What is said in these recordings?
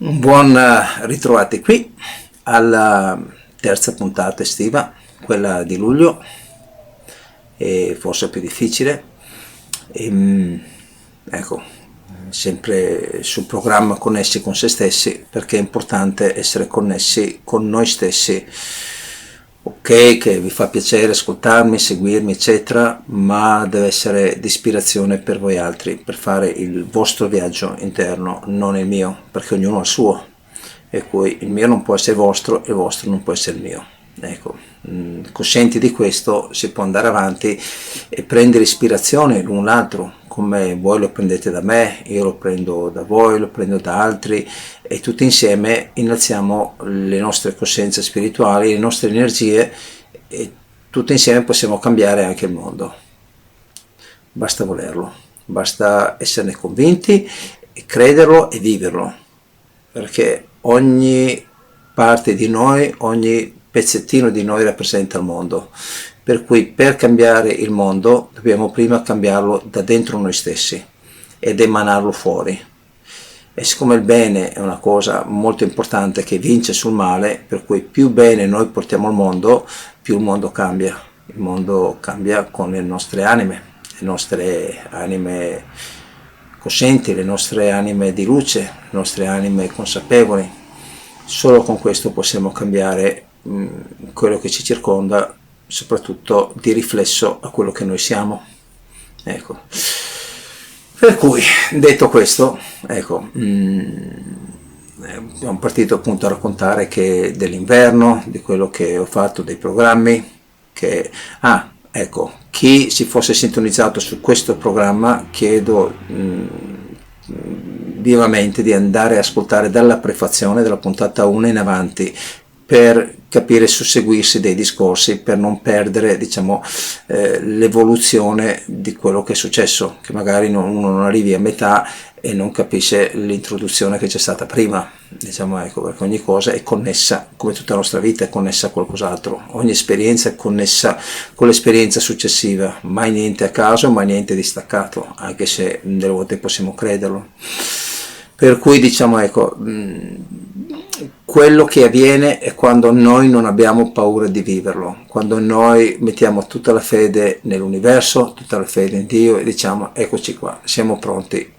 Buon ritrovati qui alla terza puntata estiva, quella di luglio, e forse più difficile. Ecco, sempre sul programma Connessi con se stessi, perché è importante essere connessi con noi stessi. Ok, che vi fa piacere ascoltarmi, seguirmi, eccetera, ma deve essere di ispirazione per voi altri, per fare il vostro viaggio interno, non il mio, perché ognuno ha il suo, e cui il mio non può essere vostro e il vostro non può essere il mio. Ecco, coscienti di questo si può andare avanti e prendere ispirazione l'un l'altro, come voi lo prendete da me, io lo prendo da voi, lo prendo da altri, e tutti insieme innalziamo le nostre coscienze spirituali, le nostre energie, e tutti insieme possiamo cambiare anche il mondo. Basta volerlo, basta esserne convinti, e crederlo e viverlo, perché ogni parte di noi, ogni pezzettino di noi rappresenta il mondo, per cui per cambiare il mondo dobbiamo prima cambiarlo da dentro noi stessi ed emanarlo fuori. E siccome il bene è una cosa molto importante che vince sul male, per cui più bene noi portiamo al mondo, più il mondo cambia. Il mondo cambia con le nostre anime coscienti, le nostre anime di luce, le nostre anime consapevoli. Solo con questo possiamo cambiare quello che ci circonda, soprattutto di riflesso a quello che noi siamo. Ecco. Per cui, detto questo, ecco, siamo partito appunto a raccontare che dell'inverno, di quello che ho fatto, dei programmi, che, ecco, chi si fosse sintonizzato su questo programma, chiedo vivamente di andare a ascoltare dalla prefazione della puntata 1 in avanti, per capire, susseguirsi dei discorsi, per non perdere, diciamo, l'evoluzione di quello che è successo, che magari uno non arrivi a metà e non capisce l'introduzione che c'è stata prima, diciamo, ecco, perché ogni cosa è connessa, come tutta la nostra vita è connessa a qualcos'altro, ogni esperienza è connessa con l'esperienza successiva, mai niente a caso, mai niente distaccato, anche se delle volte possiamo crederlo. Per cui, diciamo, ecco, quello che avviene è quando noi non abbiamo paura di viverlo, quando noi mettiamo tutta la fede nell'universo, tutta la fede in Dio, e diciamo: eccoci qua, siamo pronti,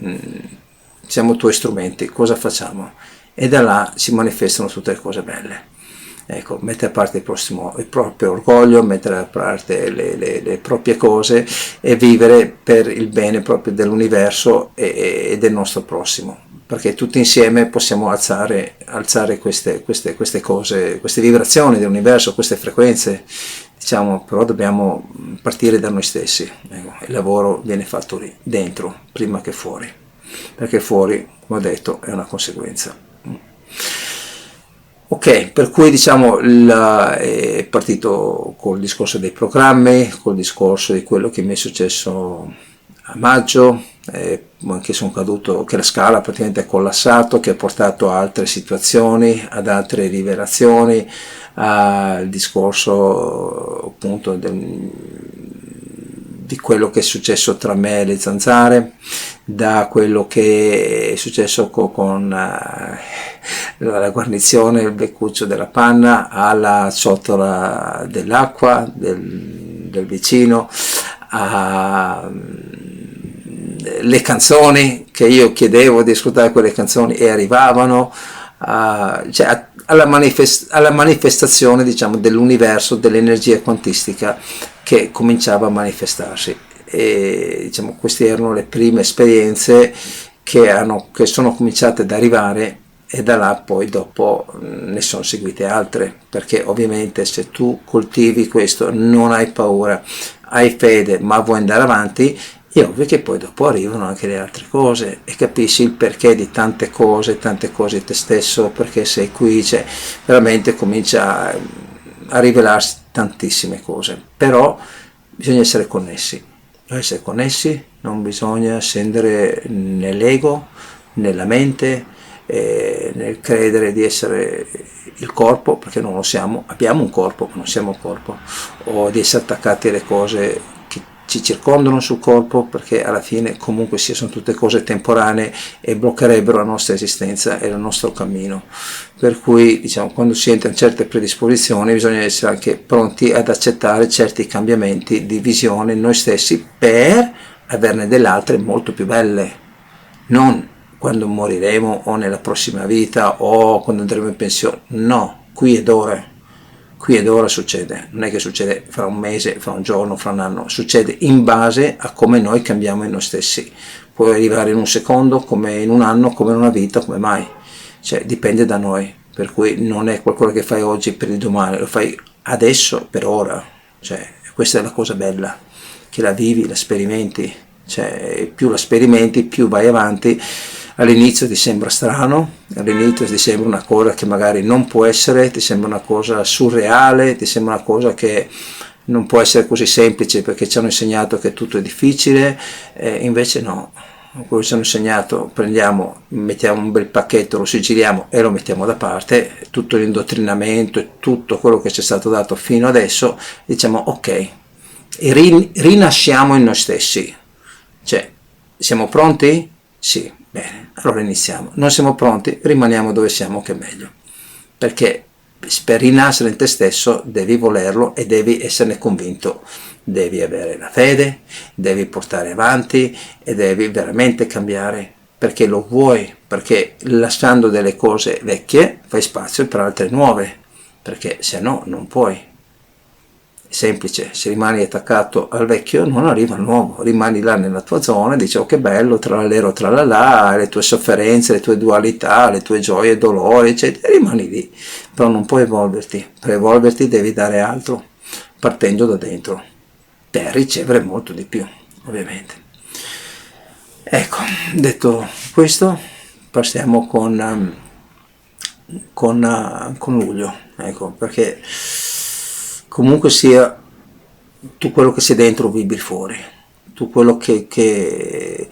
siamo tuoi strumenti, cosa facciamo? E da là si manifestano tutte le cose belle. Ecco, mettere a parte il proprio orgoglio, mettere a parte le proprie cose e vivere per il bene proprio dell'universo e del nostro prossimo, perché tutti insieme possiamo alzare queste cose, queste vibrazioni dell'universo, queste frequenze, diciamo. Però dobbiamo partire da noi stessi. Ecco, il lavoro viene fatto lì, dentro, prima che fuori, perché fuori, come ho detto, è una conseguenza. Ok, per cui, diciamo, è partito col discorso dei programmi, col discorso di quello che mi è successo a maggio, che sono caduto, che la scala praticamente è collassato, che ha portato a altre situazioni, ad altre rivelazioni, al discorso appunto di quello che è successo tra me e le zanzare, da quello che è successo con la guarnizione, il beccuccio della panna, alla ciotola dell'acqua del vicino, le canzoni che io chiedevo di ascoltare, quelle canzoni e arrivavano, cioè alla manifestazione, diciamo, dell'universo, dell'energia quantistica che cominciava a manifestarsi. E, diciamo, queste erano le prime esperienze che sono cominciate ad arrivare, e da là poi dopo ne sono seguite altre, perché ovviamente se tu coltivi questo, non hai paura, hai fede, ma vuoi andare avanti, è ovvio che poi dopo arrivano anche le altre cose e capisci il perché di tante cose di te stesso, perché sei qui, cioè veramente comincia a rivelarsi tantissime cose. Però bisogna essere connessi, non bisogna scendere nell'ego, nella mente, nel credere di essere il corpo, perché non lo siamo. Abbiamo un corpo ma non siamo un corpo, o di essere attaccati alle cose che ci ci circondano sul corpo, perché alla fine comunque sia sono tutte cose temporanee e bloccherebbero la nostra esistenza e il nostro cammino. Per cui diciamo, quando si entra in certe predisposizioni bisogna essere anche pronti ad accettare certi cambiamenti di visione in noi stessi per averne delle altre molto più belle, non quando moriremo o nella prossima vita o quando andremo in pensione, no, qui ed ora. Qui ed ora succede, non è che succede fra un mese, fra un giorno, fra un anno, succede in base a come noi cambiamo in noi stessi. Può arrivare in un secondo, come in un anno, come in una vita, come mai. Cioè dipende da noi, per cui non è qualcosa che fai oggi per il domani, lo fai adesso, per ora. Cioè questa è la cosa bella, che la vivi, la sperimenti, cioè più la sperimenti, più vai avanti. All'inizio ti sembra strano, all'inizio ti sembra una cosa che magari non può essere, ti sembra una cosa surreale, ti sembra una cosa che non può essere così semplice perché ci hanno insegnato che tutto è difficile, invece no, quello che ci hanno insegnato, prendiamo, mettiamo un bel pacchetto, lo sigilliamo e lo mettiamo da parte, tutto l'indottrinamento e tutto quello che ci è stato dato fino adesso, diciamo ok, e rinasciamo in noi stessi, cioè siamo pronti? Sì. Bene, allora iniziamo. Non siamo pronti, rimaniamo dove siamo che è meglio. Perché per rinascere in te stesso devi volerlo e devi esserne convinto. Devi avere la fede, devi portare avanti e devi veramente cambiare perché lo vuoi, perché lasciando delle cose vecchie fai spazio per altre nuove, perché se no non puoi. Semplice, se rimani attaccato al vecchio non arriva al nuovo, rimani là nella tua zona e dici oh che bello, trallallero trallallà, le tue sofferenze, le tue dualità, le tue gioie e dolori, eccetera, e rimani lì, però non puoi evolverti, per evolverti devi dare altro, partendo da dentro, per ricevere molto di più, ovviamente. Ecco, detto questo, passiamo con luglio, ecco, perché comunque sia tu quello che sei dentro vivi fuori, tu quello che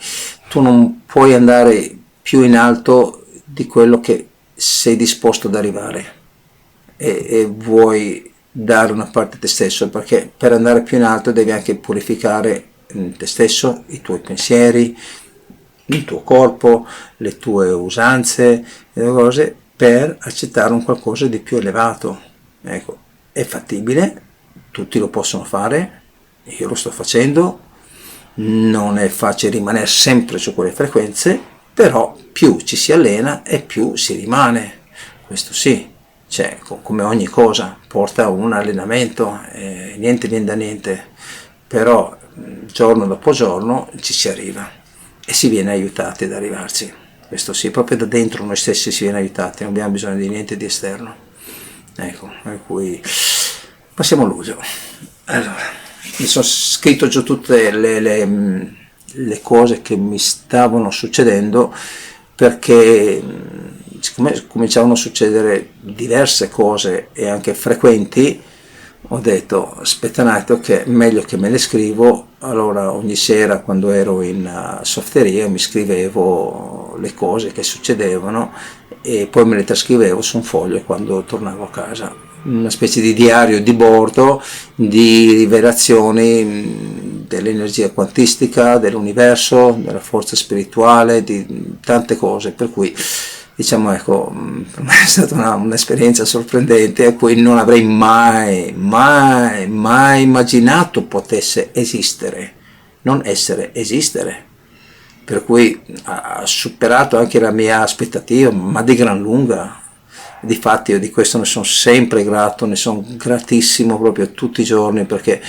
tu non puoi andare più in alto di quello che sei disposto ad arrivare e vuoi dare una parte di te stesso, perché per andare più in alto devi anche purificare te stesso, i tuoi pensieri, il tuo corpo, le tue usanze, le cose, per accettare un qualcosa di più elevato. Ecco, è fattibile, tutti lo possono fare, io lo sto facendo, non è facile rimanere sempre su quelle frequenze, però più ci si allena e più si rimane, questo sì, cioè come ogni cosa porta un allenamento, niente viene da niente, però giorno dopo giorno ci si arriva e si viene aiutati ad arrivarci, questo sì, proprio da dentro noi stessi si viene aiutati, non abbiamo bisogno di niente di esterno. Ecco, per cui passiamo a luglio. Allora, mi sono scritto giù tutte le cose che mi stavano succedendo, perché siccome cominciavano a succedere diverse cose e anche frequenti, ho detto aspetta un attimo che è meglio che me le scrivo. Allora ogni sera quando ero in softeria mi scrivevo le cose che succedevano e poi me le trascrivevo su un foglio quando tornavo a casa, una specie di diario di bordo di rivelazioni dell'energia quantistica, dell'universo, della forza spirituale, di tante cose, per cui diciamo ecco, per me è stata un'esperienza sorprendente a cui non avrei mai immaginato potesse esistere, non essere, esistere. Per cui ha superato anche la mia aspettativa, ma di gran lunga. Difatti io di questo ne sono sempre grato, ne sono gratissimo proprio tutti i giorni, perché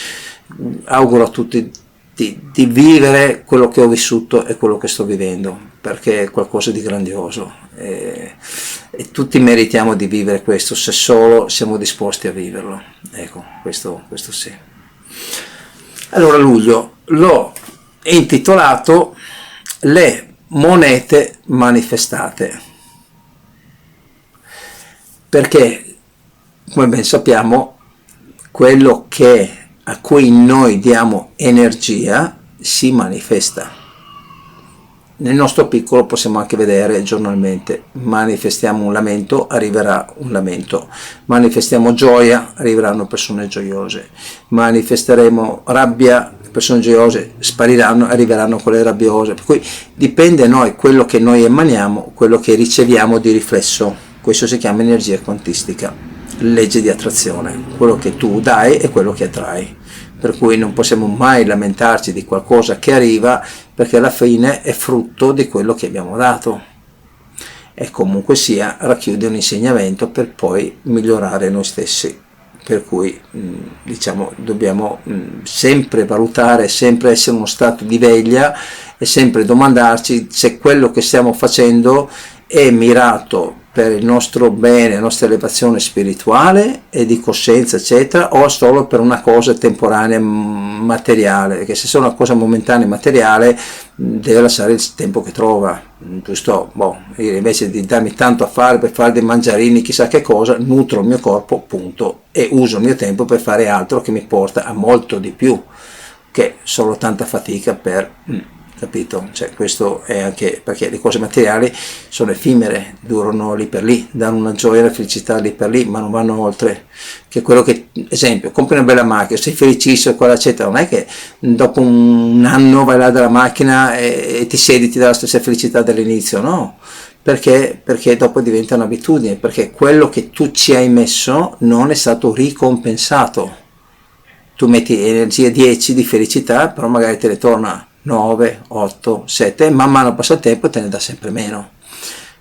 auguro a tutti di vivere quello che ho vissuto e quello che sto vivendo, perché è qualcosa di grandioso e tutti meritiamo di vivere questo se solo siamo disposti a viverlo. Ecco, questo sì. Allora luglio l'ho intitolato Le monete manifestate, perché come ben sappiamo quello a cui noi diamo energia si manifesta. Nel nostro piccolo possiamo anche vedere giornalmente, manifestiamo un lamento, arriverà un lamento, manifestiamo gioia, arriveranno persone gioiose, manifesteremo rabbia, persone gioiose spariranno, arriveranno quelle rabbiose, per cui dipende da noi quello che noi emaniamo, quello che riceviamo di riflesso. Questo si chiama energia quantistica, legge di attrazione, quello che tu dai è quello che attrai, per cui non possiamo mai lamentarci di qualcosa che arriva, perché alla fine è frutto di quello che abbiamo dato, e comunque sia racchiude un insegnamento per poi migliorare noi stessi. Per cui diciamo dobbiamo sempre valutare, sempre essere in uno stato di veglia e sempre domandarci se quello che stiamo facendo è mirato per il nostro bene, la nostra elevazione spirituale e di coscienza eccetera, o solo per una cosa temporanea materiale, perché se è una cosa momentanea materiale deve lasciare il tempo che trova, giusto? Invece di darmi tanto a fare per fare dei mangiarini chissà che cosa, nutro il mio corpo, punto, e uso il mio tempo per fare altro che mi porta a molto di più che solo tanta fatica per capito? Cioè, questo è anche perché le cose materiali sono effimere, durano lì per lì, danno una gioia e una felicità lì per lì, ma non vanno oltre. Che quello che, esempio, compri una bella macchina, sei felicissimo, quella eccetera, non è che dopo un anno vai là dalla macchina e ti siedi, ti dà la stessa felicità dell'inizio, no? Perché dopo diventa un'abitudine, perché quello che tu ci hai messo non è stato ricompensato. Tu metti energia 10 di felicità, però magari te ne torna 9, 8, 7 e man mano passa il tempo te ne dà sempre meno.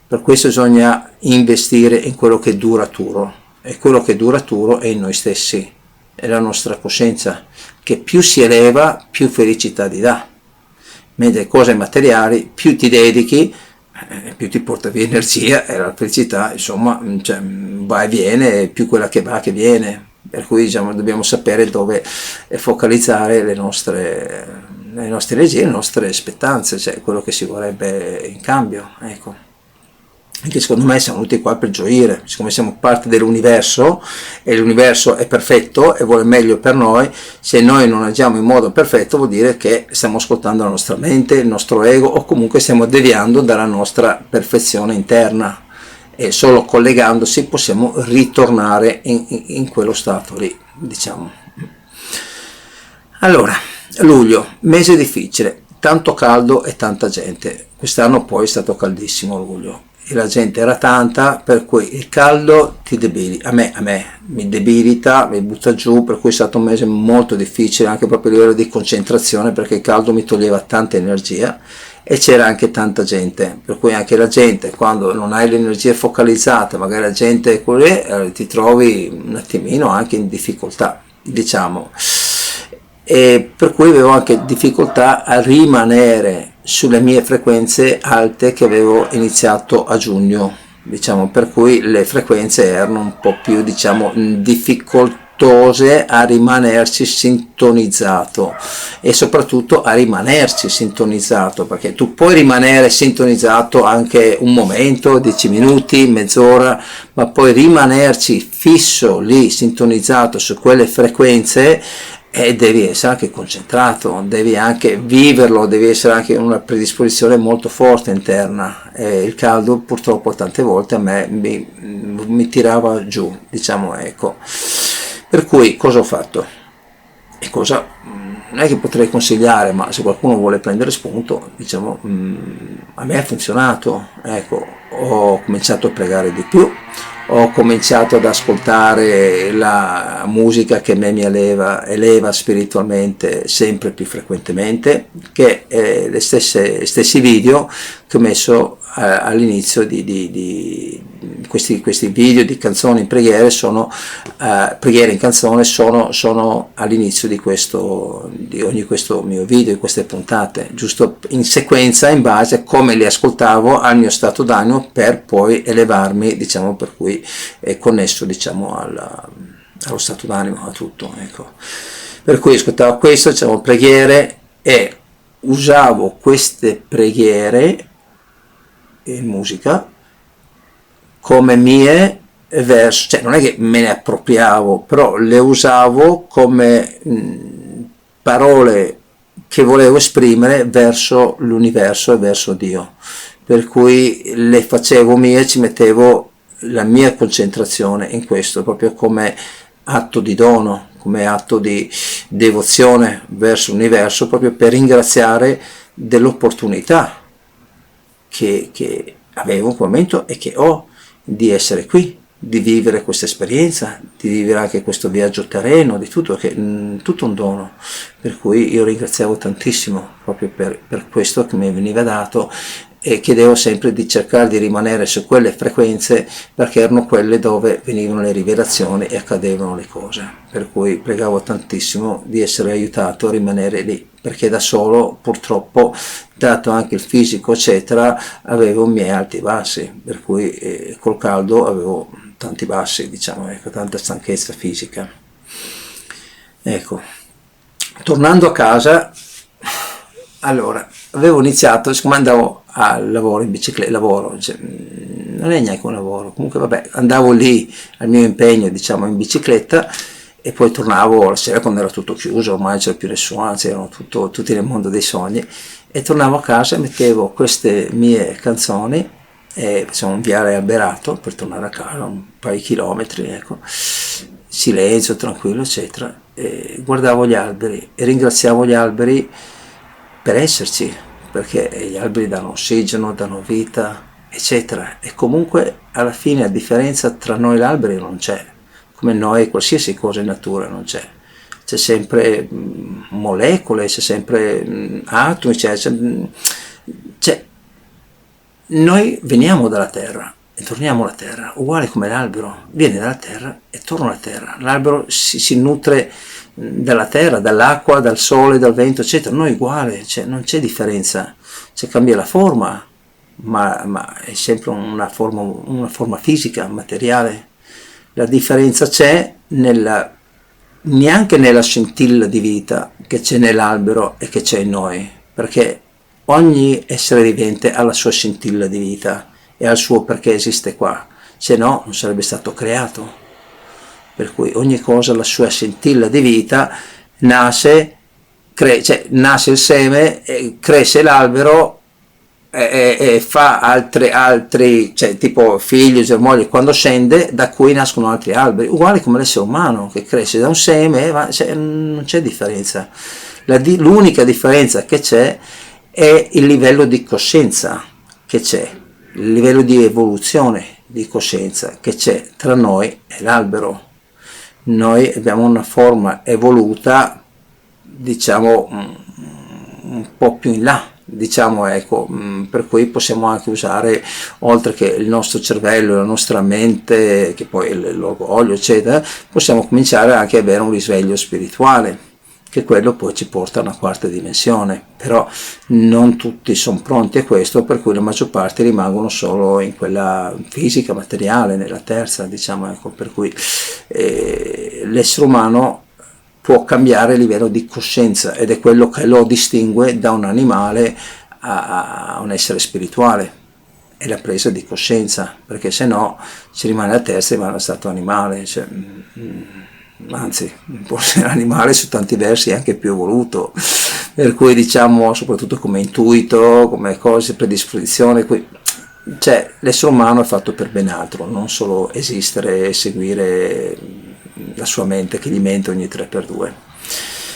Per questo bisogna investire in quello che è duraturo, e quello che è duraturo è in noi stessi, è la nostra coscienza, che più si eleva più felicità ti dà, mentre cose materiali più ti dedichi più ti porta via energia, e la felicità insomma cioè, va e viene, più quella che va che viene, per cui diciamo, dobbiamo sapere dove focalizzare le nostre energie, le nostre aspettanze, cioè quello che si vorrebbe in cambio, ecco. Anche secondo me siamo venuti qua per gioire, siccome siamo parte dell'universo e l'universo è perfetto e vuole meglio per noi, se noi non agiamo in modo perfetto vuol dire che stiamo ascoltando la nostra mente, il nostro ego, o comunque stiamo deviando dalla nostra perfezione interna, e solo collegandosi possiamo ritornare in quello stato lì, diciamo. Allora, luglio, mese difficile, tanto caldo e tanta gente. Quest'anno poi è stato caldissimo luglio e la gente era tanta, per cui il caldo ti debilita, a me mi debilita, mi butta giù, per cui è stato un mese molto difficile anche proprio a livello di concentrazione, perché il caldo mi toglieva tanta energia e c'era anche tanta gente, per cui anche la gente, quando non hai l'energia focalizzata, magari la gente è così, ti trovi un attimino anche in difficoltà, diciamo. E per cui avevo anche difficoltà a rimanere sulle mie frequenze alte che avevo iniziato a giugno, diciamo, per cui le frequenze erano un po' più, diciamo, difficoltose a rimanerci sintonizzato, e soprattutto a rimanerci sintonizzato, perché tu puoi rimanere sintonizzato anche un momento, 10 minuti, mezz'ora, ma poi rimanerci fisso lì sintonizzato su quelle frequenze, e devi essere anche concentrato, devi anche viverlo, devi essere anche in una predisposizione molto forte interna, e il caldo purtroppo tante volte a me mi tirava giù, diciamo, ecco. Per cui cosa ho fatto? E cosa non è che potrei consigliare, ma se qualcuno vuole prendere spunto, diciamo, a me ha funzionato, ecco. Ho cominciato a pregare di più, ho cominciato ad ascoltare la musica che a me mi eleva spiritualmente sempre più frequentemente, che gli stessi video che ho messo all'inizio di questi video di canzoni in preghiere preghiere in canzone sono all'inizio di ogni questo mio video, di queste puntate, giusto in sequenza, in base a come li ascoltavo al mio stato d'animo, per poi elevarmi, diciamo, per cui è connesso, diciamo, allo stato d'animo, a tutto, ecco. Per cui ascoltavo questo, diciamo, preghiere, e usavo queste preghiere in musica come mie verso, cioè non è che me ne appropriavo, però le usavo come parole che volevo esprimere verso l'universo e verso Dio, per cui le facevo mie, ci mettevo la mia concentrazione in questo, proprio come atto di dono, come atto di devozione verso l'universo, proprio per ringraziare dell'opportunità che avevo in quel momento e che ho di essere qui, di vivere questa esperienza, di vivere anche questo viaggio terreno, di tutto, che tutto un dono, per cui io ringraziavo tantissimo proprio per questo che mi veniva dato, e chiedevo sempre di cercare di rimanere su quelle frequenze, perché erano quelle dove venivano le rivelazioni e accadevano le cose, per cui pregavo tantissimo di essere aiutato a rimanere lì, perché da solo purtroppo, dato anche il fisico eccetera, avevo i miei alti e bassi, per cui col caldo avevo tanti bassi, diciamo, ecco, tanta stanchezza fisica. Ecco, tornando a casa, allora avevo iniziato, siccome andavo al lavoro in bicicletta, non è neanche un lavoro, comunque vabbè, andavo lì al mio impegno, diciamo, in bicicletta, e poi tornavo la sera quando era tutto chiuso, ormai non c'era più nessuno, anzi erano tutti nel mondo dei sogni, e tornavo a casa e mettevo queste mie canzoni e facevo un viale alberato per tornare a casa, un paio di chilometri, ecco, silenzio, tranquillo, eccetera, e guardavo gli alberi e ringraziavo gli alberi per esserci, perché gli alberi danno ossigeno, danno vita, eccetera, e comunque alla fine la differenza tra noi e l'albero non c'è, come noi qualsiasi cosa in natura non c'è sempre molecole, c'è sempre atomi, noi veniamo dalla terra e torniamo alla terra, uguale come l'albero viene dalla terra e torna alla terra. L'albero si nutre dalla terra, dall'acqua, dal sole, dal vento, eccetera. Noi uguale, non c'è differenza, cambia la forma, ma è sempre una forma fisica, materiale. La differenza c'è neanche nella scintilla di vita che c'è nell'albero e che c'è in noi, perché ogni essere vivente ha la sua scintilla di vita e ha il suo perché esiste qua, se no non sarebbe stato creato. Per cui ogni cosa ha la sua scintilla di vita, nasce il seme, cresce l'albero e fa altri, tipo figlio, germogli, quando scende, da cui nascono altri alberi, uguale come l'essere umano che cresce da un seme, non c'è differenza. L'unica differenza che c'è è il livello di coscienza che c'è, il livello di evoluzione di coscienza che c'è tra noi e l'albero. Noi abbiamo una forma evoluta, diciamo, un po' più in là, diciamo, ecco, per cui possiamo anche usare, oltre che il nostro cervello, la nostra mente, che poi è l'orgoglio, eccetera, possiamo cominciare anche ad avere un risveglio spirituale, che quello poi ci porta a una quarta dimensione, però non tutti sono pronti a questo, per cui la maggior parte rimangono solo in quella fisica, materiale, nella terza, diciamo, ecco, per cui l'essere umano può cambiare a livello di coscienza ed è quello che lo distingue da un animale a un essere spirituale, è la presa di coscienza, perché se no si rimane a terza e rimane stato animale, anzi può essere animale su tanti versi anche più evoluto, per cui diciamo soprattutto come intuito, come cose, predisposizione, l'essere umano è fatto per ben altro, non solo esistere e seguire la sua mente che gli mente ogni 3x2.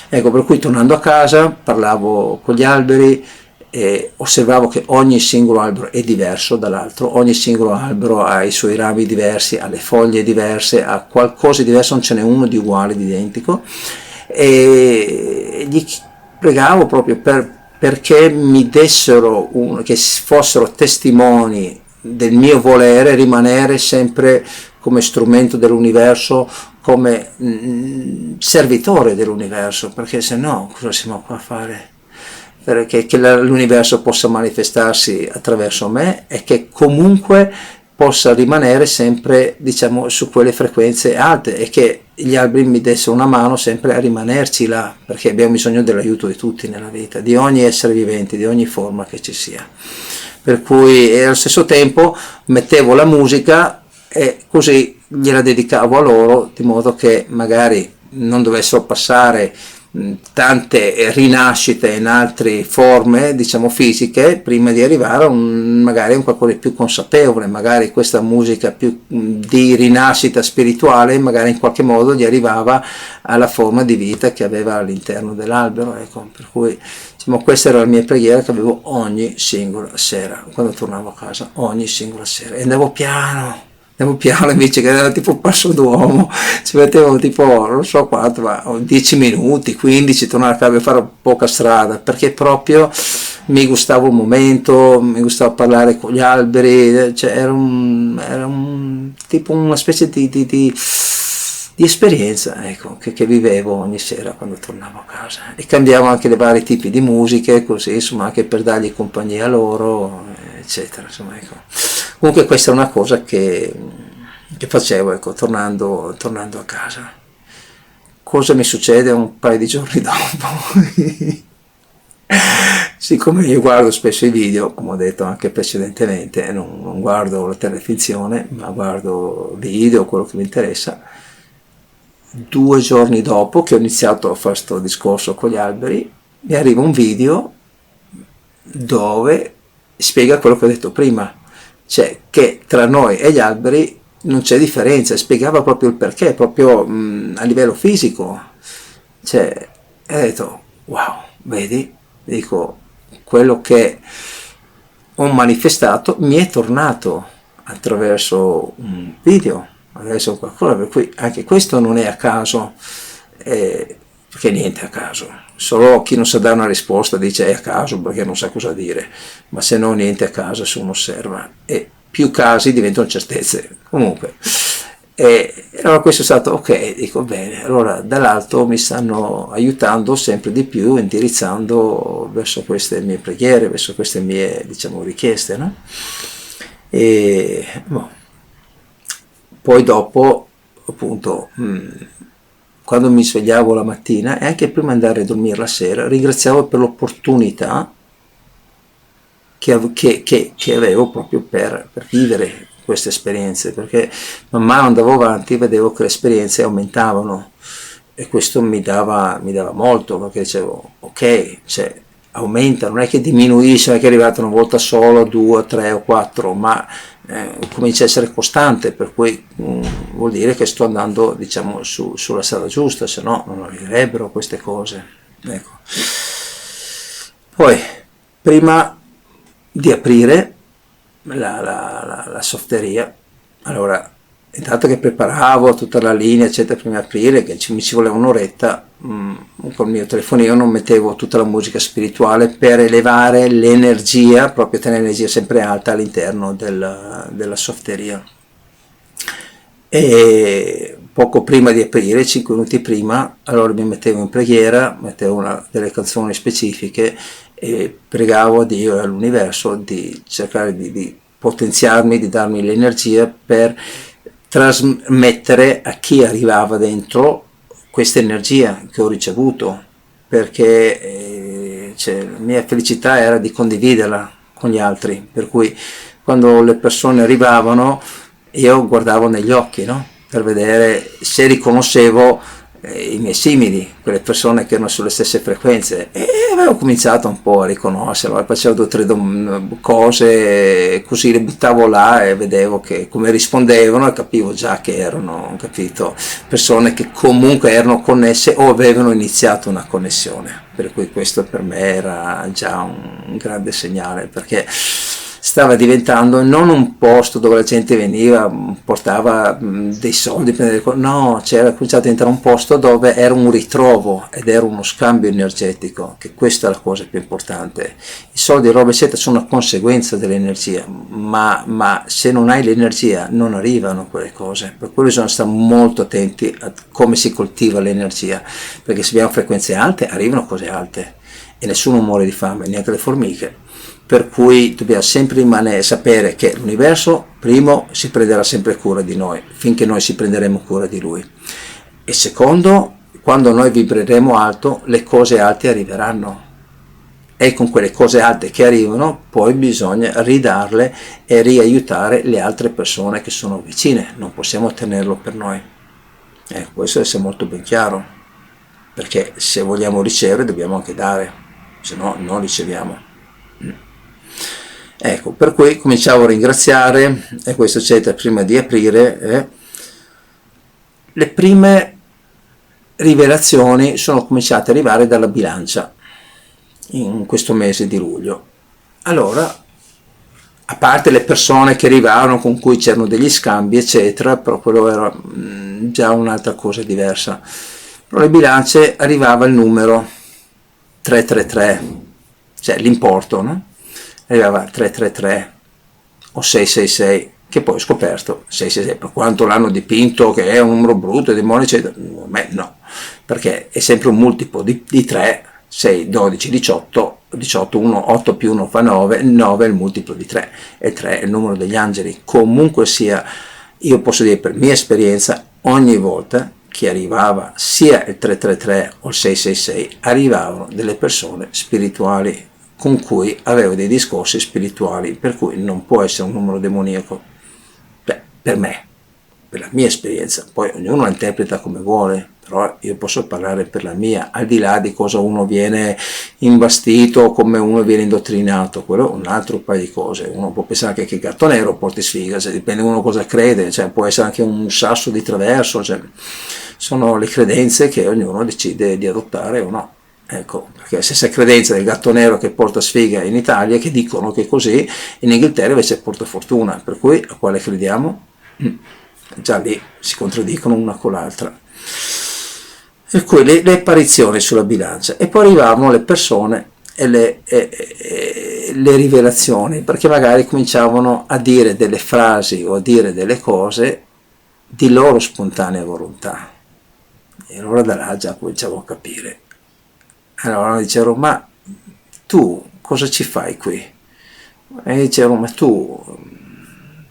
Ecco, per cui tornando a casa parlavo con gli alberi e osservavo che ogni singolo albero è diverso dall'altro, ogni singolo albero ha i suoi rami diversi, ha le foglie diverse, ha qualcosa di diverso, non ce n'è uno di uguale, di identico, e gli pregavo proprio perché mi dessero che fossero testimoni del mio volere rimanere sempre come strumento dell'universo, come servitore dell'universo, perché se no cosa siamo qua a fare? Perché che l'universo possa manifestarsi attraverso me e che comunque possa rimanere sempre, diciamo, su quelle frequenze alte e che gli alberi mi dessero una mano sempre a rimanerci là, perché abbiamo bisogno dell'aiuto di tutti nella vita, di ogni essere vivente, di ogni forma che ci sia. Per cui allo stesso tempo mettevo la musica e così gliela dedicavo a loro, di modo che magari non dovessero passare tante rinascite in altre forme, diciamo fisiche, prima di arrivare a magari un qualcosa di più consapevole, magari questa musica più di rinascita spirituale, magari in qualche modo gli arrivava alla forma di vita che aveva all'interno dell'albero, ecco, per cui diciamo, questa era la mia preghiera che avevo ogni singola sera, quando tornavo a casa, ogni singola sera, e andavo piano invece che era tipo passo d'uomo, ci mettevo tipo non so quanto, ma 10 minuti, 15, tornare a casa e fare poca strada, perché proprio mi gustavo il momento, mi gustava parlare con gli alberi, cioè era un tipo una specie di esperienza, ecco, che vivevo ogni sera quando tornavo a casa, e cambiavo anche le vari tipi di musiche, così insomma, anche per dargli compagnia a loro, eccetera, insomma, ecco. Comunque questa è una cosa che facevo, ecco, tornando a casa. Cosa mi succede un paio di giorni dopo? Siccome io guardo spesso i video, come ho detto anche precedentemente, non guardo la telefinzione, ma guardo video, quello che mi interessa, 2 giorni dopo che ho iniziato a fare questo discorso con gli alberi, mi arriva un video dove spiega quello che ho detto prima, cioè che tra noi e gli alberi non c'è differenza, spiegava proprio il perché, proprio a livello fisico, cioè, e ho detto wow, vedi, dico, quello che ho manifestato mi è tornato attraverso un video, attraverso qualcosa, per cui anche questo non è a caso, perché niente è a caso, solo chi non sa dare una risposta dice è a caso perché non sa cosa dire, ma se no niente è a caso se uno osserva, e più casi diventano certezze. Comunque, e allora questo è stato ok, dico bene, allora dall'alto mi stanno aiutando sempre di più, indirizzando verso queste mie preghiere, verso queste mie, diciamo, richieste, no? E boh. Poi dopo, appunto, quando mi svegliavo la mattina e anche prima di andare a dormire la sera, ringraziavo per l'opportunità che avevo proprio per vivere queste esperienze, perché man mano andavo avanti e vedevo che le esperienze aumentavano, e questo mi dava molto, perché dicevo ok, cioè aumenta, non è che diminuisce, non è che è arrivata una volta solo, 2, 3 o 4, ma comincia a essere costante, per cui vuol dire che sto andando, diciamo, sulla strada giusta, se no non arriverebbero queste cose, ecco. Poi prima di aprire la softeria, allora intanto che preparavo tutta la linea eccetera prima di aprire, che mi ci voleva un'oretta, col mio telefonino non mettevo tutta la musica spirituale per elevare l'energia, proprio tenere l'energia sempre alta all'interno della softeria. E poco prima di aprire, 5 minuti prima, allora mi mettevo in preghiera, mettevo delle canzoni specifiche e pregavo a Dio e all'universo di cercare di potenziarmi, di darmi l'energia per trasmettere a chi arrivava dentro questa energia che ho ricevuto, perché la mia felicità era di condividerla con gli altri, per cui quando le persone arrivavano io guardavo negli occhi, no? Per vedere se riconoscevo i miei simili, quelle persone che erano sulle stesse frequenze, e avevo cominciato un po' a riconoscerlo, facevo 2 o 3 cose, così le buttavo là e vedevo che come rispondevano, e capivo già che erano, capito, persone che comunque erano connesse o avevano iniziato una connessione, per cui questo per me era già un grande segnale, perché stava diventando non un posto dove la gente veniva, portava dei soldi, no, c'era cominciato a diventare un posto dove era un ritrovo ed era uno scambio energetico, che questa è la cosa più importante. I soldi, roba eccetera sono una conseguenza dell'energia, ma se non hai l'energia non arrivano quelle cose, per cui bisogna stare molto attenti a come si coltiva l'energia, perché se abbiamo frequenze alte arrivano cose alte e nessuno muore di fame, neanche le formiche. Per cui dobbiamo sempre sapere che l'universo, primo, si prenderà sempre cura di noi, finché noi ci prenderemo cura di lui. E secondo, quando noi vibreremo alto, le cose alte arriveranno. E con quelle cose alte che arrivano, poi bisogna ridarle e riaiutare le altre persone che sono vicine. Non possiamo tenerlo per noi. Questo deve essere molto ben chiaro. perché se vogliamo ricevere dobbiamo anche dare, se no non riceviamo. Ecco, per cui cominciamo a ringraziare, e questo c'è prima di aprire, le prime rivelazioni sono cominciate ad arrivare dalla bilancia in questo mese di luglio. Allora, a parte le persone che arrivavano con cui c'erano degli scambi eccetera, però quello era già un'altra cosa diversa. Però le bilance arrivava il numero 333, cioè l'importo, no? Arrivava 333 o 666, che poi ho scoperto 666, per quanto l'hanno dipinto che è un numero brutto, demoni eccetera, no, perché è sempre un multiplo di 3, 6, 12, 18, 18, 1, 8 più 1 fa 9, 9 è il multiplo di 3, e 3 è il numero degli angeli. Comunque sia, io posso dire per mia esperienza, ogni volta che arrivava sia il 333 o il 666, arrivavano delle persone spirituali con cui avevo dei discorsi spirituali, per cui non può essere un numero demoniaco. Beh, per me, per la mia esperienza, poi ognuno la interpreta come vuole, però io posso parlare per la mia, al di là di cosa uno viene imbastito, come uno viene indottrinato, quello è un altro paio di cose. Uno può pensare che il gatto nero porti sfiga, cioè, dipende uno cosa crede, cioè, può essere anche un sasso di traverso, cioè, sono le credenze che ognuno decide di adottare o no. Ecco, perché la stessa credenza del gatto nero che porta sfiga in Italia, che dicono che è così, in Inghilterra invece porta fortuna, per cui a quale crediamo? Già lì si contraddicono una con l'altra. Per cui le apparizioni sulla bilancia, e poi arrivavano le persone e le rivelazioni, perché magari cominciavano a dire delle frasi o a dire delle cose di loro spontanea volontà, e allora da là già cominciavo a capire. Allora dicevano, ma tu cosa ci fai qui? E dicevano, ma tu,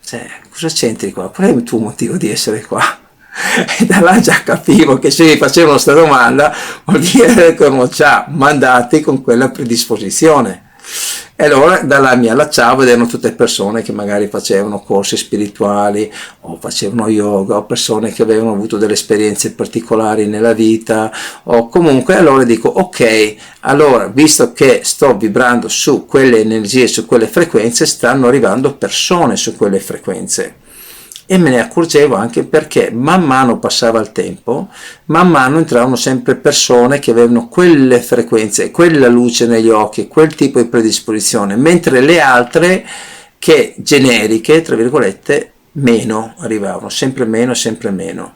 cioè, cosa c'entri qua? Qual è il tuo motivo di essere qua? E da là già capivo che se mi facevano questa domanda vuol dire che erano già mandati con quella predisposizione. E allora da là mi allacciavo ed erano tutte persone che magari facevano corsi spirituali o facevano yoga, o persone che avevano avuto delle esperienze particolari nella vita, o comunque allora dico ok, allora visto che sto vibrando su quelle energie, su quelle frequenze, stanno arrivando persone su quelle frequenze. E me ne accorgevo anche perché man mano passava il tempo, man mano entravano sempre persone che avevano quelle frequenze, quella luce negli occhi, quel tipo di predisposizione, mentre le altre, che generiche, tra virgolette, meno arrivavano, sempre meno, sempre meno.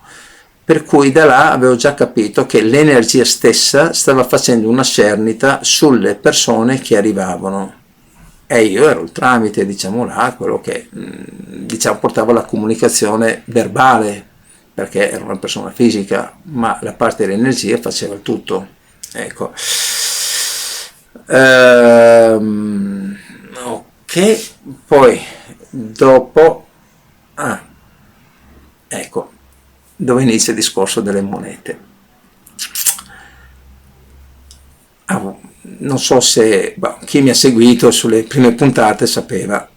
Per cui da là avevo già capito che l'energia stessa stava facendo una cernita sulle persone che arrivavano. E io ero il tramite, diciamo là, quello che diciamo portava la comunicazione verbale, perché ero una persona fisica, ma la parte dell'energia faceva il tutto. Ecco. Ok, poi dopo, ecco, dove inizia il discorso delle monete. Non so se chi mi ha seguito sulle prime puntate sapeva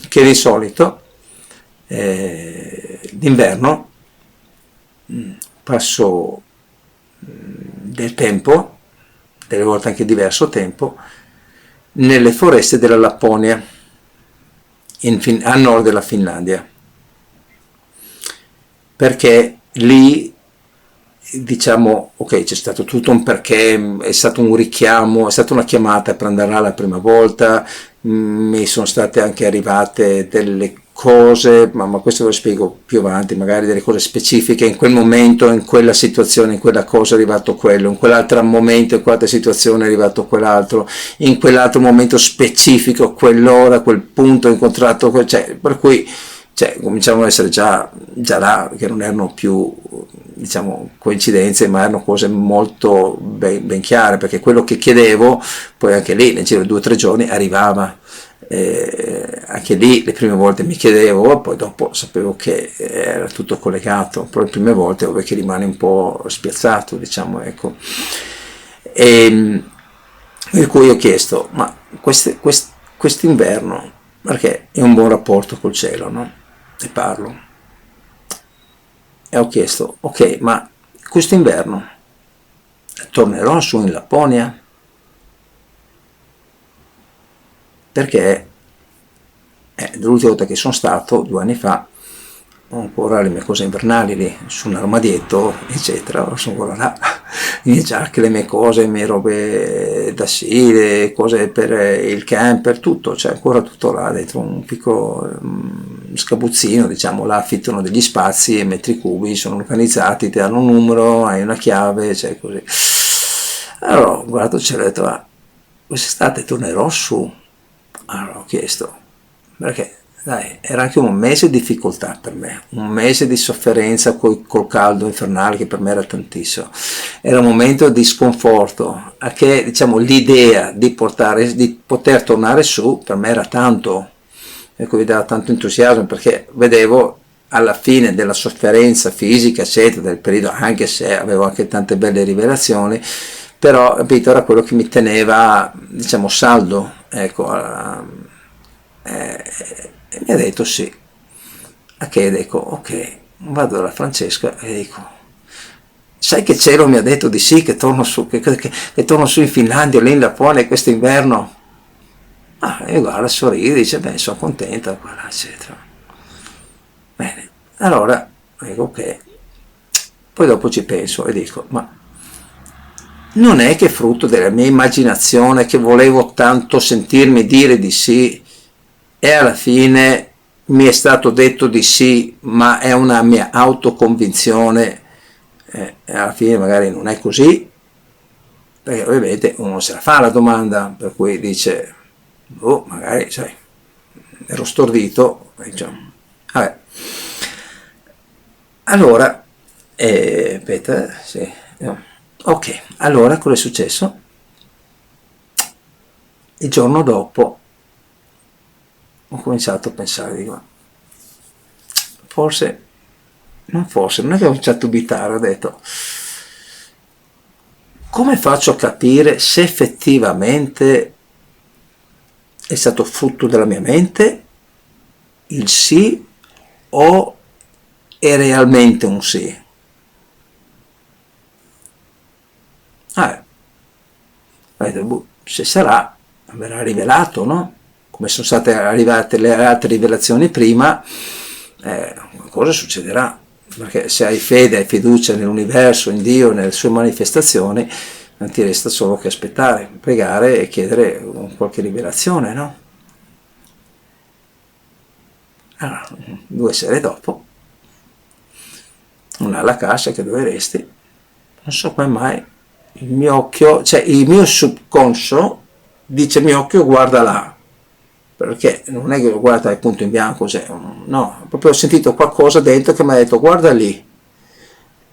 che di solito d'inverno passo del tempo, delle volte anche diverso tempo, nelle foreste della Lapponia, a nord della Finlandia, perché lì diciamo ok, c'è stato tutto un perché, è stato un richiamo, è stata una chiamata per andare là la prima volta, mi sono state anche arrivate delle cose, ma questo ve lo spiego più avanti, magari delle cose specifiche, in quel momento, in quella situazione, in quella cosa è arrivato quello, in quell'altro momento, in quell'altra situazione è arrivato quell'altro, in quell'altro momento specifico, quell'ora, quel punto ho incontrato, cioè, per cui cominciamo ad essere già là, che non erano più diciamo coincidenze, ma erano cose molto ben chiare, perché quello che chiedevo poi anche lì nel giro di 2 o 3 giorni arrivava. Anche lì le prime volte mi chiedevo, poi dopo sapevo che era tutto collegato, però le prime volte ovvio che rimane un po' spiazzato, diciamo, ecco. Per cui ho chiesto, ma quest'inverno, perché è un buon rapporto col cielo, no? E parlo. E ho chiesto, ok, ma quest'inverno tornerò su in Lapponia? Perché l'ultima volta che sono stato, 2 anni fa, ho ancora le mie cose invernali lì, su un armadietto, eccetera, sono ancora là, le mie giacche, le mie cose, le mie robe da sci, le cose per il camper, tutto, c'è ancora tutto là dentro un piccolo scabuzzino, diciamo, là affittano degli spazi e metri cubi, sono organizzati, ti danno un numero, hai una chiave, cioè così. Allora ho guardato il cielo e ho detto, quest'estate tornerò su. Allora ho chiesto, perché dai, era anche un mese di difficoltà per me, un mese di sofferenza col caldo infernale che per me era tantissimo, era un momento di sconforto, a che diciamo l'idea di poter tornare su per me era tanto, ecco, mi dava tanto entusiasmo perché vedevo alla fine della sofferenza fisica eccetera del periodo, anche se avevo anche tante belle rivelazioni, però capito, era quello che mi teneva diciamo saldo, ecco, e mi ha detto sì. A che dico ok, vado dalla Francesca e dico, sai che cielo mi ha detto di sì, che torno su, che torno su in Finlandia, lì in Lapponia quest'inverno? E guarda, sorride, dice beh sono contenta, guarda, eccetera. Bene, allora dico ok, poi dopo ci penso e dico ma non è che frutto della mia immaginazione che volevo tanto sentirmi dire di sì e alla fine mi è stato detto di sì, ma è una mia autoconvinzione e alla fine magari non è così, perché ovviamente uno se la fa la domanda, per cui dice, oh, magari, sai, ero stordito, diciamo. Vabbè. Allora, aspetta, sì, no. Ok, allora cosa è successo? Il giorno dopo ho cominciato a pensare, dico, forse, non è che ho cominciato a dubitare, ho detto, come faccio a capire se effettivamente è stato frutto della mia mente il sì o è realmente un sì? Se sarà, verrà rivelato, no? Come sono state arrivate le altre rivelazioni prima, qualcosa succederà, perché se hai fede, hai fiducia nell'universo, in Dio, nelle sue manifestazioni, non ti resta solo che aspettare, pregare e chiedere qualche rivelazione, no? Allora, 2 sere dopo, non alla cassa che dove resti, non so come mai il mio occhio, cioè il mio subconscio dice mio occhio guarda là, perché non è che lo guarda il punto in bianco, cioè, no, proprio ho sentito qualcosa dentro che mi ha detto guarda lì,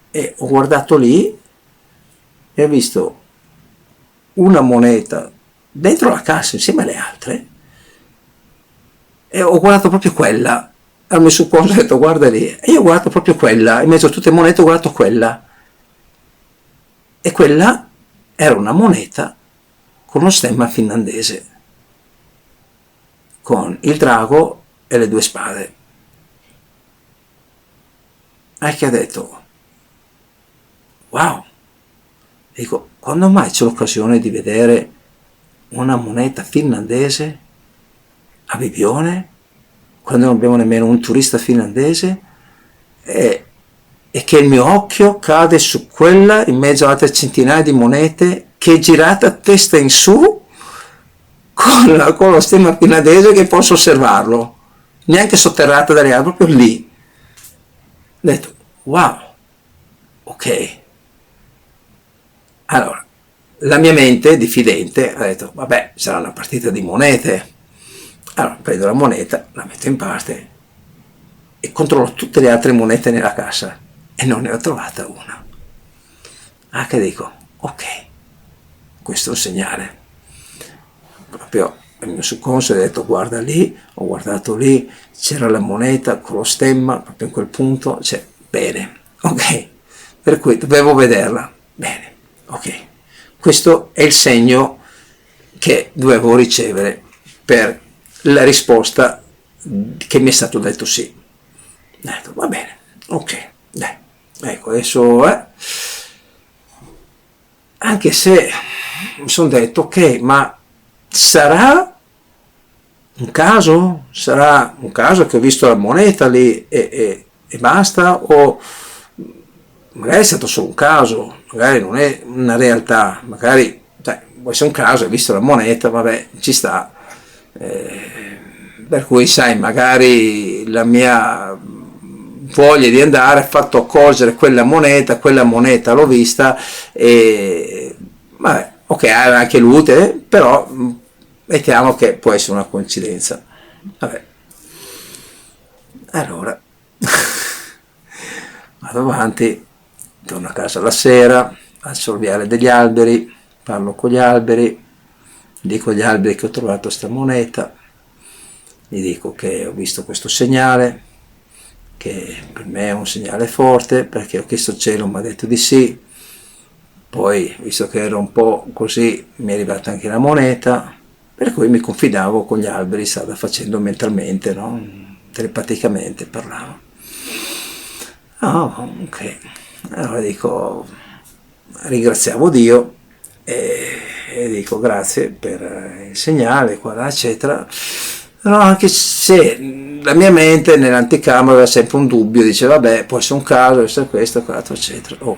e ho guardato lì e ho visto una moneta dentro la cassa insieme alle altre e ho guardato proprio quella, al mio subconscio ho detto guarda lì, e io ho guardato proprio quella, in mezzo a tutte le monete ho guardato quella, e quella era una moneta con lo stemma finlandese, con il drago e le 2 spade. E che ha detto, wow, dico, quando mai c'è l'occasione di vedere una moneta finlandese a Bibione, quando non abbiamo nemmeno un turista finlandese, e che il mio occhio cade su quella in mezzo ad altre centinaia di monete che è girata a testa in su con lo stemma finlandese che posso osservarlo, neanche sotterrata dalle altre, proprio lì. Ho detto, wow, ok. Allora, la mia mente diffidente ha detto, vabbè, sarà una partita di monete. Allora, prendo la moneta, la metto in parte e controllo tutte le altre monete nella cassa e non ne ho trovata una. Che dico, ok, questo è un segnale. Proprio il mio subconscio ha detto guarda lì, ho guardato lì, c'era la moneta con lo stemma proprio in quel punto, cioè bene, ok, per cui dovevo vederla, bene, ok, questo è il segno che dovevo ricevere per la risposta che mi è stato detto sì. Ho detto va bene, ok, dai, ecco adesso anche se mi sono detto, ok, ma sarà un caso? Sarà un caso che ho visto la moneta lì e basta? O magari è stato solo un caso, magari non è una realtà, magari può essere un caso, hai visto la moneta, vabbè, ci sta. Per cui sai, magari la mia voglia di andare ha fatto accorgere quella moneta l'ho vista e vabbè, ok, ha anche l'utile, però mettiamo che può essere una coincidenza. Vabbè, allora vado avanti, torno a casa la sera, alzo il viale degli alberi, parlo con gli alberi, dico agli alberi che ho trovato sta moneta, gli dico che ho visto questo segnale, che per me è un segnale forte perché ho chiesto al cielo, mi ha detto di sì, poi visto che ero un po' così mi è arrivata anche la moneta, per cui mi confidavo con gli alberi, stavo facendo mentalmente, no? Telepaticamente parlavo. Ah, ok, allora dico, ringraziavo Dio e dico grazie per il segnale, qua là, eccetera. No, anche se la mia mente nell'anticamera aveva sempre un dubbio, diceva vabbè, può essere un caso, può essere questo, quell'altro, eccetera. Oh,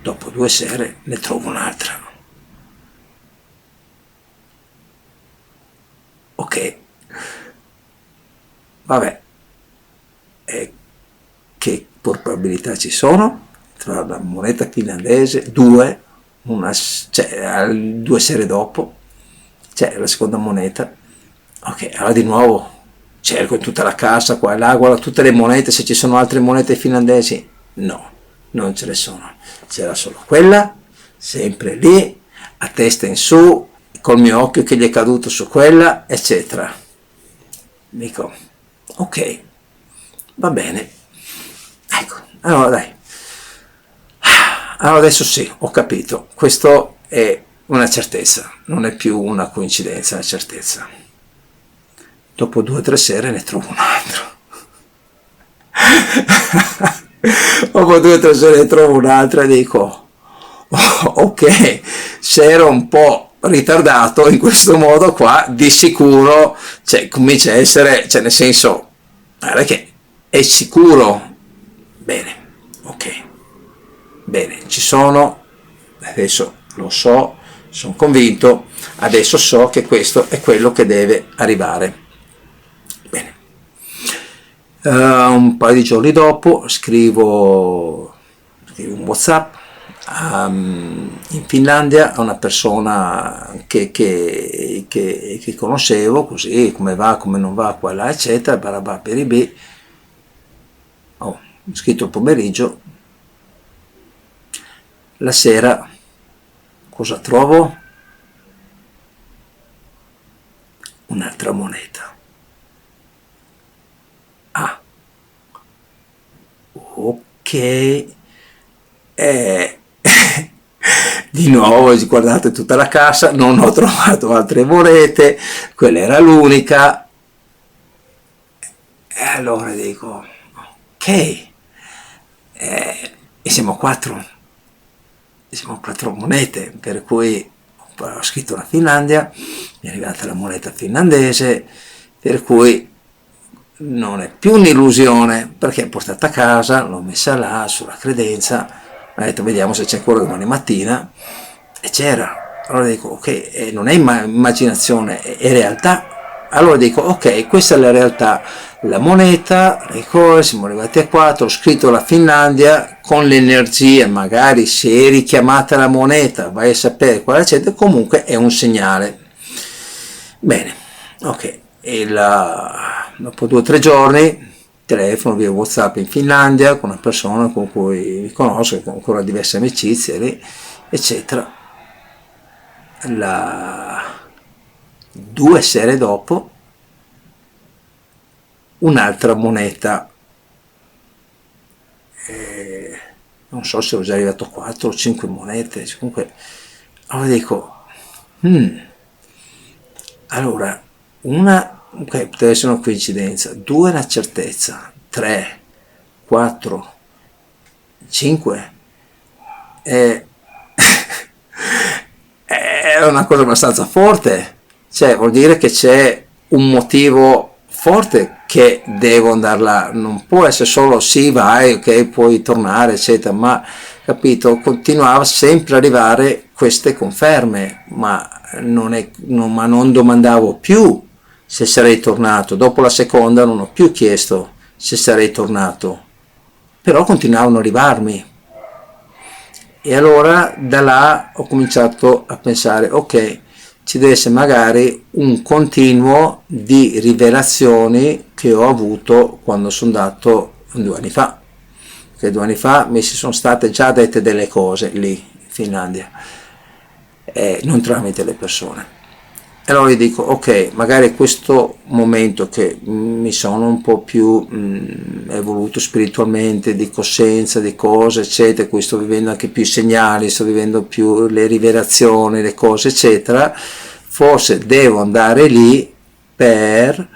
dopo 2 sere ne trovo un'altra. Ok, vabbè, e che probabilità ci sono tra la moneta finlandese, cioè 2 sere dopo, c'è la seconda moneta. Ok, allora di nuovo cerco in tutta la casa, qua e là, guardo tutte le monete, se ci sono altre monete finlandesi. No, non ce ne sono. C'era solo quella, sempre lì, a testa in su, col mio occhio che gli è caduto su quella, eccetera. Dico, ok, va bene. Ecco, allora dai. Allora adesso sì, ho capito. Questo è una certezza, non è più una coincidenza, è una certezza. Dopo 2 o 3 sere ne trovo un altro. Dopo 2 o 3 sere ne trovo un'altra e dico, ok, se ero un po' ritardato in questo modo qua, di sicuro, cioè, comincia a essere, cioè nel senso, guarda che è sicuro. Bene, ok, bene, ci sono, adesso lo so, sono convinto, adesso so che questo è quello che deve arrivare. Bene. Un paio di giorni dopo scrivo un WhatsApp in Finlandia a una persona che conoscevo, così come va, come non va, qua là, eccetera, barabà peribì. Ho scritto il pomeriggio, la sera cosa trovo? Un'altra moneta. Ah, ok, di nuovo guardate tutta la cassa, non ho trovato altre monete, quella era l'unica, e allora dico, ok, e siamo a 4, siamo a 4 monete, per cui ho scritto la Finlandia, mi è arrivata la moneta finlandese, per cui non è più un'illusione, perché è portata a casa, l'ho messa là sulla credenza, ho detto vediamo se c'è ancora domani mattina, e c'era. Allora dico ok, non è immaginazione, è realtà. Allora dico ok, questa è la realtà, la moneta, le cose, siamo arrivati a 4, ho scritto la Finlandia con l'energia, magari se è richiamata la moneta, vai a sapere quale c'è, comunque è un segnale. Bene, ok, dopo 2 o 3 giorni telefono via WhatsApp in Finlandia con una persona con cui mi conosco, con ancora diverse amicizie lì, eccetera. 2 sere dopo un'altra moneta, non so se ho già arrivato a 4 o 5 monete, comunque allora dico allora una ok, potrebbe essere una coincidenza, 2 è una certezza, 3, 4, 5 è una cosa abbastanza forte, cioè vuol dire che c'è un motivo forte che devo andare là, non può essere solo sì vai, ok, puoi tornare eccetera, ma capito, continuava sempre ad arrivare queste conferme, ma non domandavo più se sarei tornato, dopo la seconda non ho più chiesto se sarei tornato, però continuavano ad arrivarmi. E allora da là ho cominciato a pensare, ok, ci deve essere magari un continuo di rivelazioni che ho avuto quando sono andato 2 anni fa. Perché 2 anni fa mi si sono state già dette delle cose lì in Finlandia, non tramite le persone. E allora gli dico, ok, magari questo momento che mi sono un po' più evoluto spiritualmente, di coscienza, di cose, eccetera, qui sto vivendo anche più i segnali, sto vivendo più le rivelazioni, le cose, eccetera, forse devo andare lì per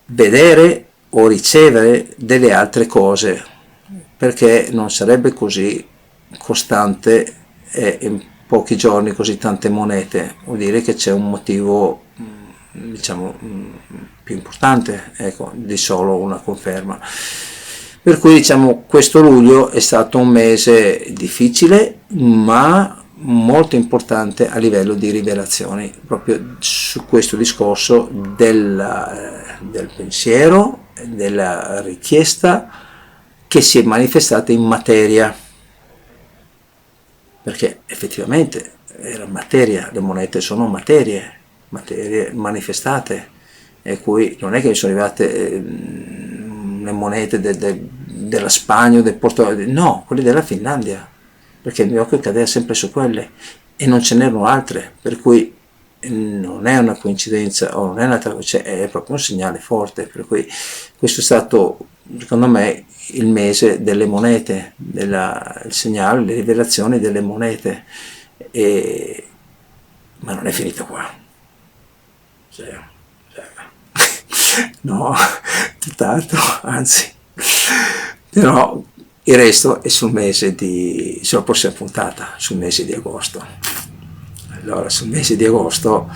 vedere o ricevere delle altre cose, perché non sarebbe così costante in pochi giorni così tante monete, vuol dire che c'è un motivo diciamo più importante, ecco, di solo una conferma. Per cui diciamo questo luglio è stato un mese difficile ma molto importante a livello di rivelazioni, proprio su questo discorso del pensiero, della richiesta che si è manifestata in materia, perché effettivamente era materia, le monete sono materie manifestate, e cui non è che mi sono arrivate le monete della Spagna o del Portogallo, no, quelle della Finlandia, perché il mio occhio cadeva sempre su quelle e non ce n'erano altre, per cui non è una coincidenza o non è cioè è proprio un segnale forte, per cui questo è stato secondo me il mese delle monete, il segnale, le rivelazioni delle monete, ma non è finita qua, cioè, no, tutt'altro, anzi, però il resto è sulla prossima puntata, sul mese di agosto. Allora, sul mese di agosto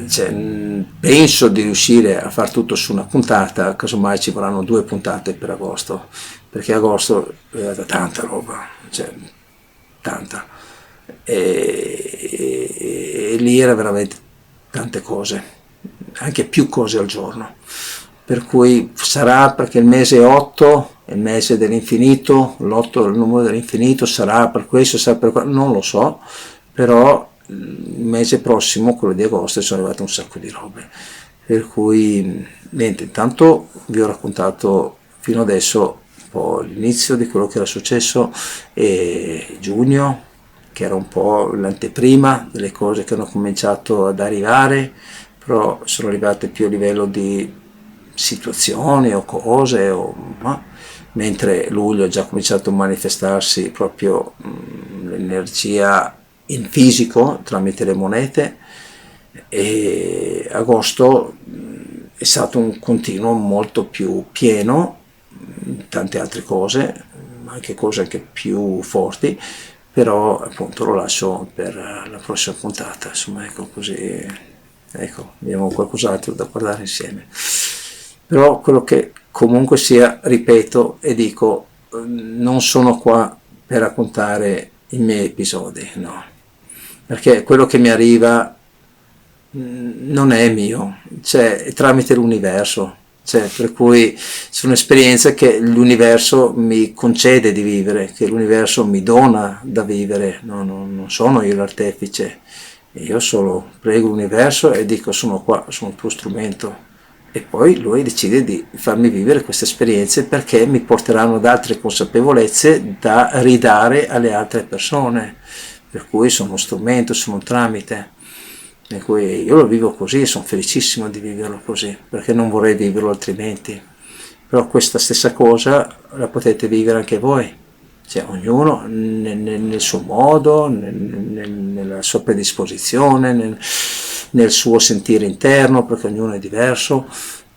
cioè, penso di riuscire a far tutto su una puntata, casomai ci vorranno 2 puntate per agosto, perché agosto è tanta roba, cioè tanta, e lì era veramente tante cose, anche più cose al giorno, per cui sarà perché il mese 8 è il mese dell'infinito, l'8 è il numero dell'infinito, sarà per questo, sarà per quello, non lo so, però il mese prossimo, quello di agosto, sono arrivate un sacco di robe, per cui niente, intanto vi ho raccontato fino adesso un po' l'inizio di quello che era successo, e giugno, che era un po' l'anteprima delle cose che hanno cominciato ad arrivare, però sono arrivate più a livello di situazioni o cose, mentre luglio ha già cominciato a manifestarsi proprio l'energia in fisico tramite le monete, e agosto è stato un continuo molto più pieno, tante altre cose, anche cose anche più forti, però appunto lo lascio per la prossima puntata, insomma, ecco, così ecco, abbiamo qualcos'altro da guardare insieme. Però quello che comunque sia, ripeto e dico, non sono qua per raccontare i miei episodi, no, perché quello che mi arriva non è mio, cioè è tramite l'universo, cioè, per cui sono esperienze che l'universo mi concede di vivere, che l'universo mi dona da vivere, non sono io l'artefice, io solo prego l'universo e dico sono qua, sono il tuo strumento, e poi lui decide di farmi vivere queste esperienze perché mi porteranno ad altre consapevolezze da ridare alle altre persone, per cui sono uno strumento, sono un tramite. E cui io lo vivo così e sono felicissimo di viverlo così, perché non vorrei viverlo altrimenti. Però questa stessa cosa la potete vivere anche voi, cioè ognuno nel suo modo, nella sua predisposizione, nel suo sentire interno, perché ognuno è diverso,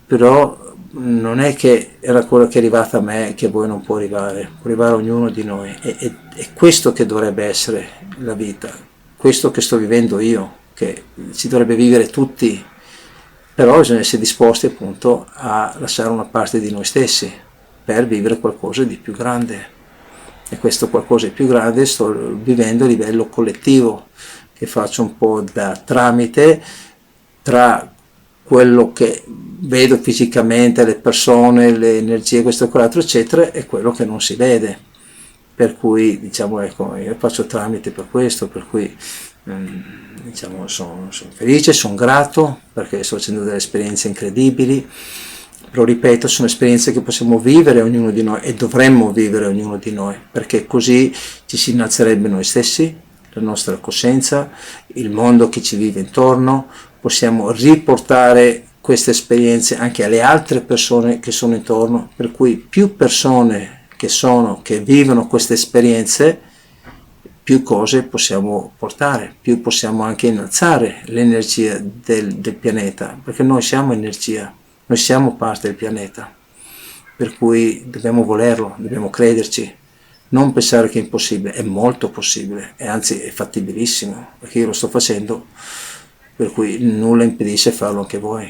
però non è che era quello che è arrivato a me che a voi non può arrivare a ognuno di noi. È questo che dovrebbe essere la vita, questo che sto vivendo io, che si dovrebbe vivere tutti, però bisogna essere disposti appunto a lasciare una parte di noi stessi per vivere qualcosa di più grande. E questo qualcosa di più grande sto vivendo a livello collettivo, che faccio un po' da tramite tra quello che vedo fisicamente, le persone, le energie, questo e quell'altro, eccetera, e quello che non si vede. Per cui, diciamo, ecco, io faccio tramite per questo, per cui, diciamo, sono felice, sono grato, perché sto facendo delle esperienze incredibili. Lo ripeto, sono esperienze che possiamo vivere ognuno di noi e dovremmo vivere ognuno di noi, perché così ci si innalzerebbe noi stessi, la nostra coscienza, il mondo che ci vive intorno, possiamo riportare queste esperienze anche alle altre persone che sono intorno, per cui più persone che vivono queste esperienze, più cose possiamo portare, più possiamo anche innalzare l'energia del pianeta, perché noi siamo energia, noi siamo parte del pianeta, per cui dobbiamo volerlo, dobbiamo crederci, non pensare che è impossibile, è molto possibile, e anzi è fattibilissimo, perché io lo sto facendo, per cui nulla impedisce farlo anche voi,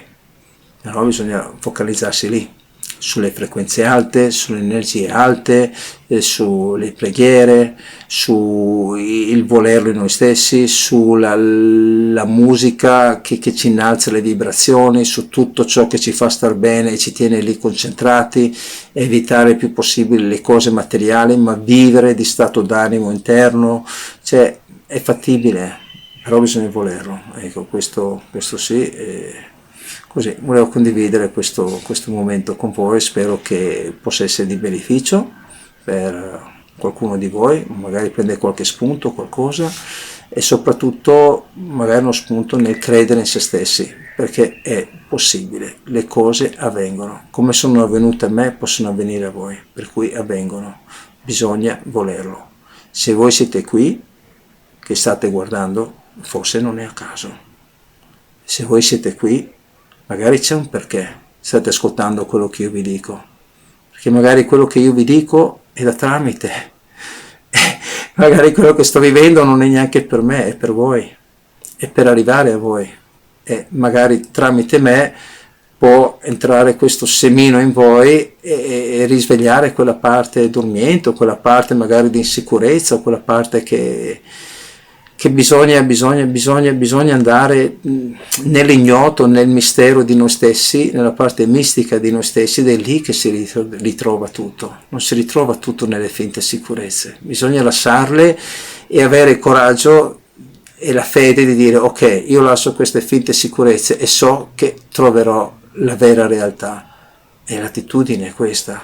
però bisogna focalizzarsi lì, sulle frequenze alte, sulle energie alte, sulle preghiere, sul volerlo in noi stessi, sulla la musica che ci innalza le vibrazioni, su tutto ciò che ci fa star bene e ci tiene lì concentrati, evitare il più possibile le cose materiali, ma vivere di stato d'animo interno, cioè è fattibile, però bisogna volerlo, ecco, questo sì. Così, volevo condividere questo momento con voi, spero che possa essere di beneficio per qualcuno di voi, magari prendere qualche spunto, qualcosa, e soprattutto magari uno spunto nel credere in se stessi, perché è possibile, le cose avvengono, come sono avvenute a me possono avvenire a voi, per cui avvengono, bisogna volerlo. Se voi siete qui, che state guardando, forse non è a caso. Se voi siete qui, magari c'è un perché state ascoltando quello che io vi dico, perché magari quello che io vi dico è da tramite, magari quello che sto vivendo non è neanche per me, è per voi, è per arrivare a voi, e magari tramite me può entrare questo semino in voi e risvegliare quella parte dormiente, quella parte magari di insicurezza, quella parte che bisogna andare nell'ignoto, nel mistero di noi stessi, nella parte mistica di noi stessi, ed è lì che si ritrova tutto, non si ritrova tutto nelle finte sicurezze, bisogna lasciarle e avere il coraggio e la fede di dire ok, io lascio queste finte sicurezze e so che troverò la vera realtà, e l'attitudine è questa,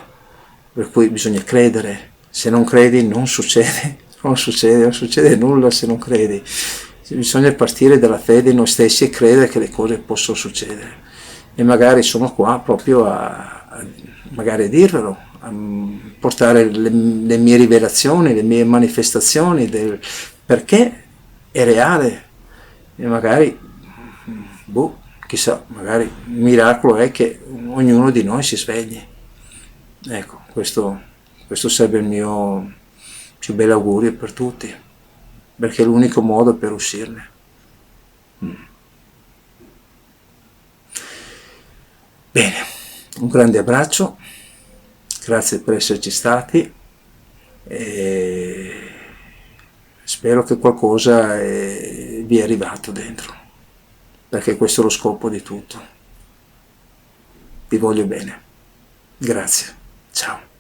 per cui bisogna credere, se non credi non succede. Non succede nulla se non credi. Bisogna partire dalla fede in noi stessi e credere che le cose possono succedere. E magari sono qua proprio magari a dirvelo, a portare le mie rivelazioni, le mie manifestazioni del perché è reale. E magari, chissà, magari il miracolo è che ognuno di noi si svegli. Ecco, questo sarebbe il mio più bello augurio per tutti, perché è l'unico modo per uscirne. Bene, un grande abbraccio, grazie per esserci stati e spero che qualcosa vi è arrivato dentro, perché questo è lo scopo di tutto. Vi voglio bene. Grazie. Ciao.